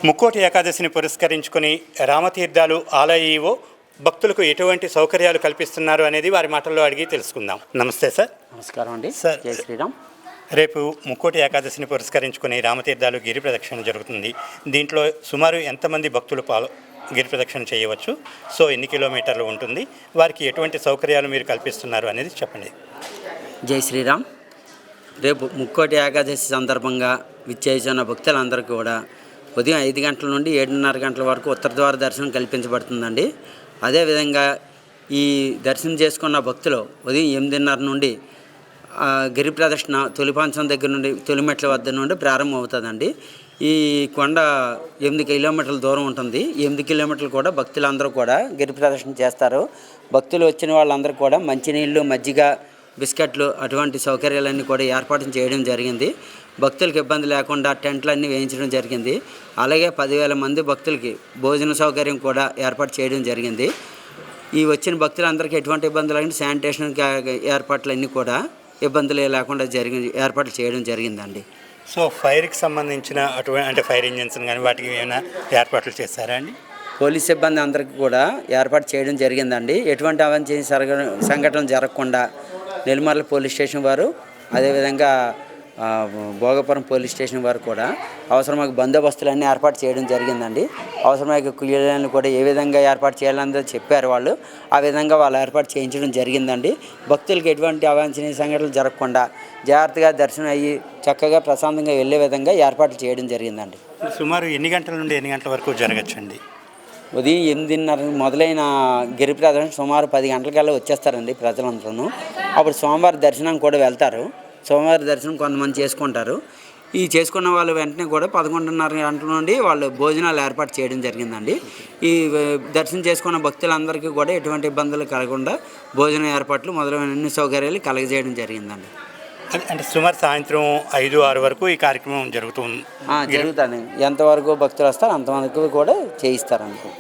ముక్కోటి ఏకాదశిని పురస్కరించుకుని రామతీర్థాలు ఆలయ ఈవో భక్తులకు ఎటువంటి సౌకర్యాలు కల్పిస్తున్నారు అనేది వారి మాటల్లో అడిగి తెలుసుకుందాం. నమస్తే సార్. నమస్కారం అండి. సార్, జై శ్రీరామ్. రేపు ముక్కోటి ఏకాదశిని పురస్కరించుకుని రామతీర్థాలు గిరి ప్రదక్షిణ జరుగుతుంది. దీంట్లో సుమారు ఎంతమంది భక్తులు గిరి ప్రదక్షిణ చేయవచ్చు? సో ఎన్ని కిలోమీటర్లు ఉంటుంది? వారికి ఎటువంటి సౌకర్యాలు మీరు కల్పిస్తున్నారు అనేది చెప్పండి. జై శ్రీరామ్. రేపు ముక్కోటి ఏకాదశి సందర్భంగా విచ్చేసిన భక్తులందరికీ కూడా ఉదయం 5 గంటల నుండి 7:30 గంటల వరకు ఉత్తర ద్వార దర్శనం కల్పించబడుతుందండి. అదేవిధంగా ఈ దర్శనం చేసుకున్న భక్తులు ఉదయం 8:30 నుండి గిరి ప్రదక్షిణ తొలిపాంచం దగ్గర నుండి తొలిమెట్ల వద్ద నుండి ప్రారంభం అవుతుందండి. ఈ కొండ 8 కిలోమీటర్ల దూరం ఉంటుంది. 8 కిలోమీటర్లు కూడా భక్తులందరూ కూడా గిరి ప్రదక్షిణ చేస్తారు. భక్తులు వచ్చిన వాళ్ళందరూ కూడా మంచినీళ్ళు, మజ్జిగ, బిస్కెట్లు అటువంటి సౌకర్యాలన్నీ కూడా ఏర్పాటు చేయడం జరిగింది. భక్తులకు ఇబ్బంది లేకుండా టెంట్లన్నీ వేయించడం జరిగింది. అలాగే 10,000 మంది భక్తులకి భోజన సౌకర్యం కూడా ఏర్పాటు చేయడం జరిగింది. ఈ వచ్చిన భక్తులందరికీ ఎటువంటి ఇబ్బందులు లేకుండా శానిటేషన్ ఏర్పాట్లన్నీ కూడా ఇబ్బందులు లేకుండా ఏర్పాట్లు చేయడం జరిగిందండి. సో ఫైర్కి సంబంధించిన అంటే ఫైర్ ఇంజిన్స్ కానీ వాటికి ఏమైనా ఏర్పాట్లు చేస్తారా అండి? పోలీస్ సిబ్బంది అందరికీ కూడా ఏర్పాటు చేయడం జరిగిందండి. ఎటువంటి అవాంఛనీయ సంఘటనలు జరగకుండా నెల్లిమర్ల పోలీస్ స్టేషన్ వారు, అదేవిధంగా భోగపురం పోలీస్ స్టేషన్ వారు కూడా అవసరమైన బందోబస్తులన్నీ ఏర్పాటు చేయడం జరిగిందండి. అవసరమైన క్యూలను కూడా ఏ విధంగా ఏర్పాటు చేయాలని చెప్పారు వాళ్ళు. ఆ విధంగా వాళ్ళు ఏర్పాటు చేయించడం జరిగిందండి. భక్తులకు ఎటువంటి అవాంఛనీయ సంఘటనలు జరగకుండా జాగ్రత్తగా దర్శనం అయ్యి చక్కగా ప్రశాంతంగా వెళ్ళే విధంగా ఏర్పాట్లు చేయడం జరిగిందండి. సుమారు ఎన్ని గంటల నుండి ఎన్ని గంటల వరకు జరగచ్చండి? ఉదయం 8:30 మొదలైన గిరి ప్రదర్శన సుమారు 10 గంటలకల్లా వచ్చేస్తారండి ప్రజలందరూ. అప్పుడు సోమవారం దర్శనం కూడా వెళ్తారు. సోమవారం దర్శనం కొంతమంది చేసుకుంటారు. ఈ చేసుకున్న వాళ్ళు వెంటనే కూడా 11:30 గంటల నుండి వాళ్ళు భోజనాలు ఏర్పాటు చేయడం జరిగిందండి. ఈ దర్శనం చేసుకున్న భక్తులందరికీ కూడా ఎటువంటి ఇబ్బందులు కలగకుండా భోజన ఏర్పాట్లు మొదలైన అన్ని సౌకర్యాలు కలగజేయడం జరిగిందండి. అంటే సుమారు సాయంత్రం 5-6 వరకు ఈ కార్యక్రమం జరుగుతుంది. జరుగుతుంది. ఎంతవరకు భక్తులు వస్తారో అంతవరకు కూడా చేయిస్తారనుకో.